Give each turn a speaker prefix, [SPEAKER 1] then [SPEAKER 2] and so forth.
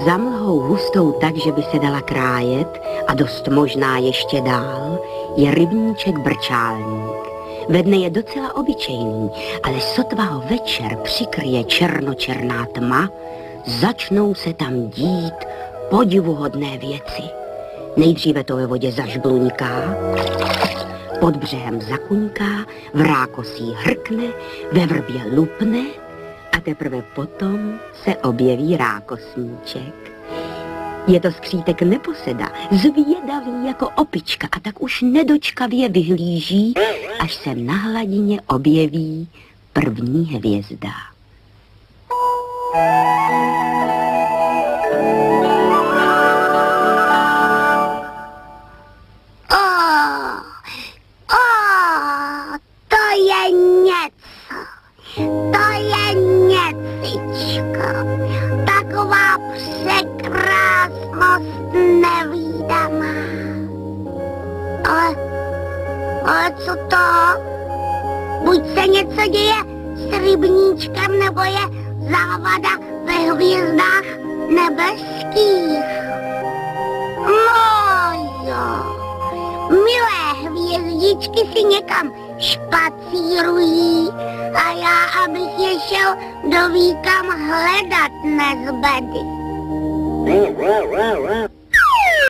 [SPEAKER 1] Za mlhou hustou tak, že by se dala krájet a dost možná ještě dál, je rybníček Brčálník. Ve dne je docela obyčejný, ale sotva ho večer přikryje černočerná tma, začnou se tam dít podivuhodné věci. Nejdříve to ve vodě zažbluňká, pod břehem zakuňká, v rákosí hrkne, ve vrbě lupne a teprve potom se objeví rákosníček. Je to skřítek Neposeda, zvědavý jako opička a tak už nedočkavě vyhlíží, až se na hladině objeví první hvězda.
[SPEAKER 2] Taková překrásnost nevídaná. Ale co to? Buď se něco děje s rybníčkem, nebo je závada ve hvězdách nebeských. No jo, milé hvězdičky si někam špacírují a já, abych je šel do víkam hledat, nezbedy.